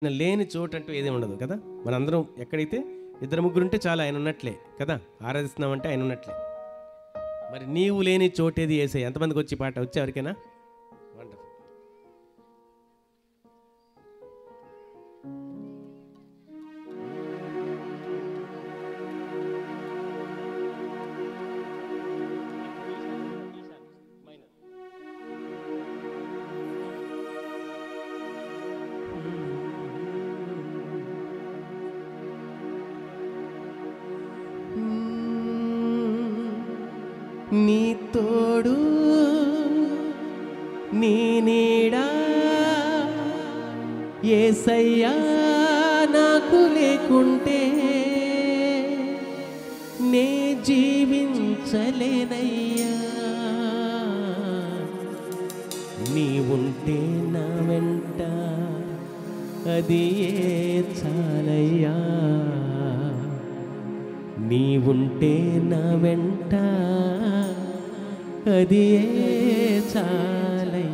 లేని చోటు అంటూ ఏది ఉండదు కదా. మనందరం ఎక్కడైతే ఇద్దరు ముగ్గురు ఉంటే చాలా ఆయన ఉన్నట్లే కదా, ఆరాధిస్తున్నామంటే ఆయన ఉన్నట్లే. మరి నీవు లేని చోటేది యేసయ్య. ఎంతమందికి వచ్చి పాట వచ్చి ఎవరికైనా? వండర్ఫుల్. నీ తోడు నీ నీడా యేసయ్యా నాకు లేకుంటే నే జీవించలేనయ్యా. నీవుంటే నా వెంట అది ఏ చాలయ్యా. నీవుంటే నా వెంట అది ఏ చాలయ్యా.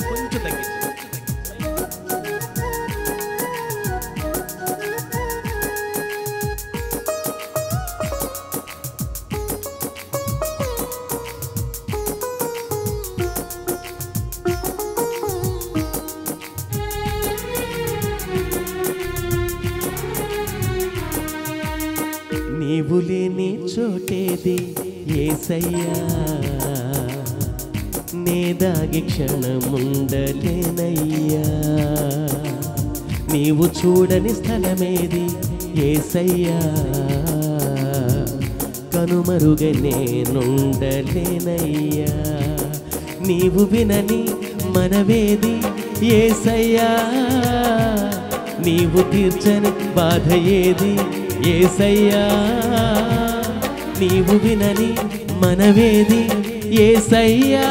కొంచెం తగ్గించు. నీవు లేని చోటేది యేసయ్యా, నే దాగి క్షణముండలేనయ్యా. నీవు చూడని స్థలమేది యేసయ్యా, కనుమరుగ నేనుండలేనయ్యా. నీవు వినని మనవేది యేసయ్యా, నీవు తీర్చని బాధ ఏది యేసయ్యా. నీవు వినని మనవేది యేసయ్యా,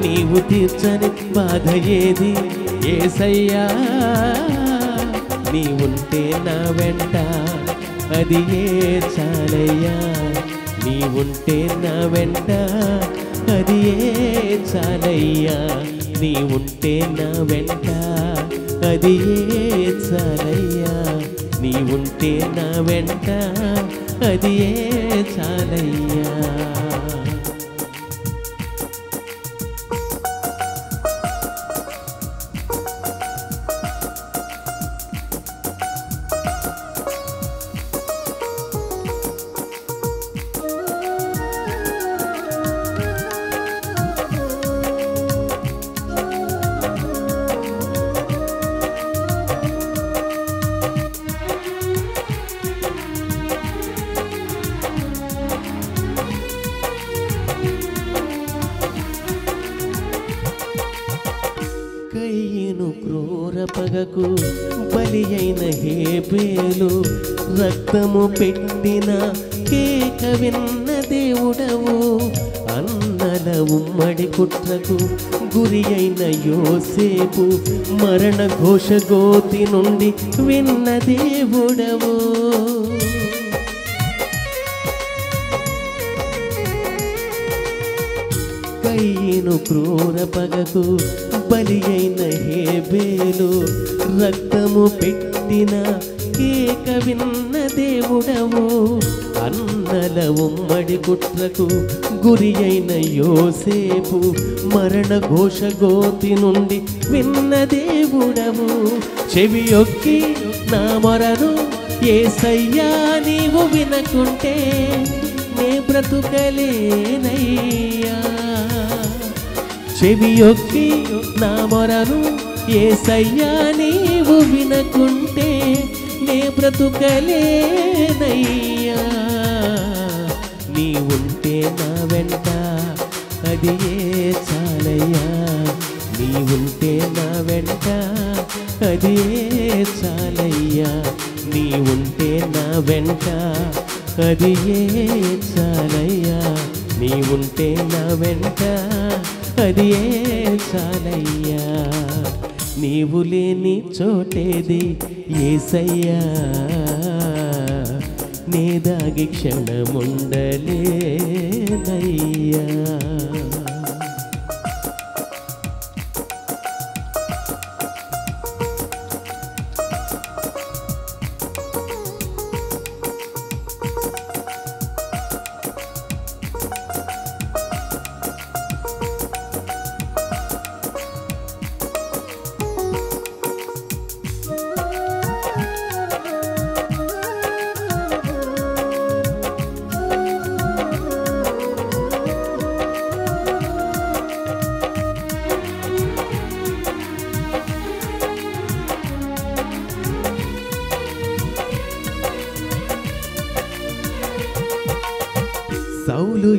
నీవు తీర్చని బాధ ఏది యేసయ్యా. నీవుంటే నా వెంట అది ఏ చాలయ్యా. నీవుంటే నా వెంట అది ఏ చాలయ్యా. నీవుంటే నా వెంట అది ఏ చాలయ్యా. నీవుంటే నా వెంట అది ఏ చాలయ్యా. కయ్యను క్రూర పగకు బలి అయిన హేబేలు, రక్తము పెట్టిన కేక విన్న దేవుడవు. అన్నల ఉమ్మడి కుట్రకు గురి అయిన యోసేపు, మరణ ఘోష గోతి నుండి విన్న దేవుడవు. కయ్యను క్రూర పగకు బలి అయిన హేబేలు, రక్తము పెట్టిన కేక విన్న దేవుడవు. అన్నల ఉమ్మడి కుట్రకు గురి అయిన యోసేపు, మరణ ఘోష గోతి నుండి విన్న దేవుడవు. చెవి యొక్కి నా మొరను యేసయ్యా నీవు వినకుంటే నే బ్రతుకలేనయ్యా. చెవి యొక్కి నా మొరను యేసయ్యా నీవు వినకుంటే నే బ్రతుకలేనయ్యా. నీవుంటే నా వెంట అది ఏ చాలయ్యా. నీవుంటే నా వెంట అది ఏ చాలయ్యా. నీవుంటే నా వెంట అది ఏ చాలయ్యా. నీవుంటే నా వెంట అది ఏ చాలయ్యా. నీవు లేని చోటేది యేసయ్యా, నే దాగి క్షణముండలేనయ్యా.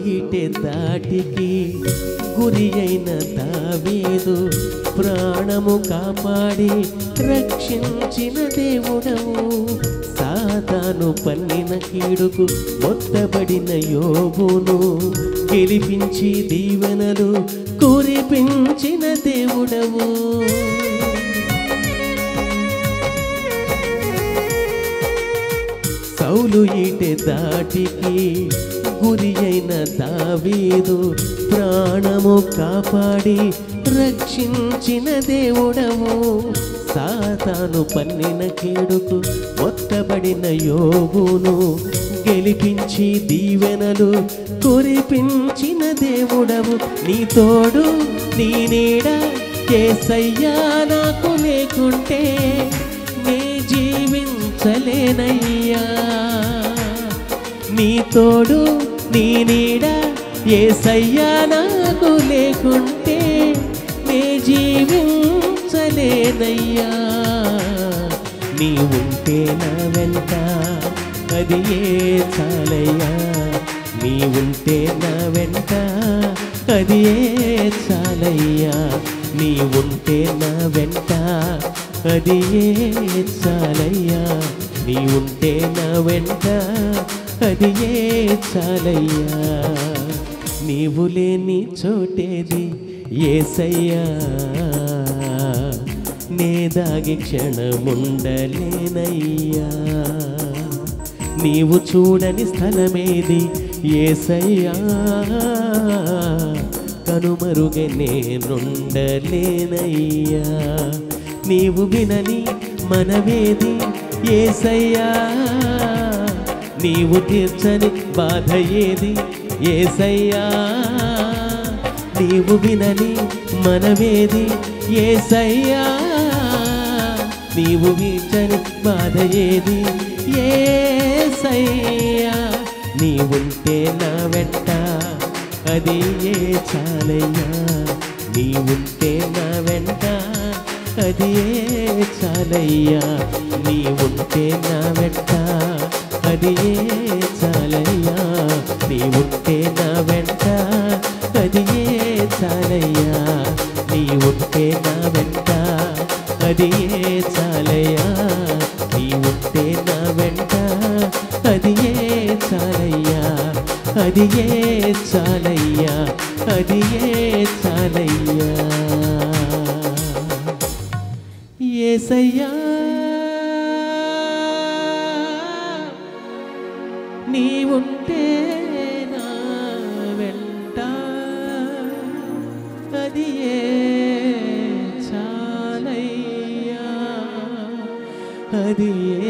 ఈటె దాటికి గురి అయిన దావీదు ప్రాణము కాపాడి రక్షించిన దేవుడవు. సాతాను పన్నిన కీడుకు మొత్తబడిన యోబును గెలిపించి దీవెనలు కురిపించిన దేవుడవు. సౌలు ఈటె దాటికి గురి అయిన దావీదు ప్రాణము కాపాడి రక్షించిన దేవుడవు. సాతాను పన్నిన కీడుకు మొత్తబడిన యోబును గెలిపించి దీవెనలు కురిపించిన దేవుడవు. నీ తోడు నీ నీడ యేసయ్యా నాకు లేకుంటే నే జీవించలేనయ్యా. నీ తోడు నీ నీడ యేసయ్యా నాకు లేకుంటే నే జీవించలేనయ్యా. నీ ఉంటే నా వెంట అది ఏ చాలయ్యా. నీ ఉంటే నా వెంట అది ఏ చాలయ్యా. నీ ఉంటే నా వెంట అది ఏ చాలయ్యా. నీ ఉంటే నా వెంట అది ఏ చాలయ్యా. నీవు లేని చోటేది యేసయ్యా. నే దాగి క్షణముండలేనయ్యా. నీవు చూడని స్థలమేది యేసయ్యా. కనుమరుగే నేనుండలేనయ్యా. నీవు వినని మనవేది యేసయ్యా. నీవు తీర్చని బాధ ఏది యేసయ్యా. నీవు వినని మనవేది యేసయ్యా. నీవు తీర్చని బాధ ఏది యేసయ్యా. నీవుంటే నా వెంట అది ఏ చాలయ్యా. నీవుంటే నా వెంట అది ఏ చాలయ్యా. నీవుంటే నా వెంట అది ఏ చాలయ్యా. నీవుంటే నా వెంట అది ఏ చాలయ్యా. నీవుంటే నా వెంట అది ఏ చాలయ్యా. నీవుంటే నా వెంట అది ఏ చాలయ్యా. అది ఏ చాలయ్యా. అది ఏ చాలయ్యా. యేసయ్యా నీవుంటే నా వెంట అది ఏ చాలయ్యా. అది ఏ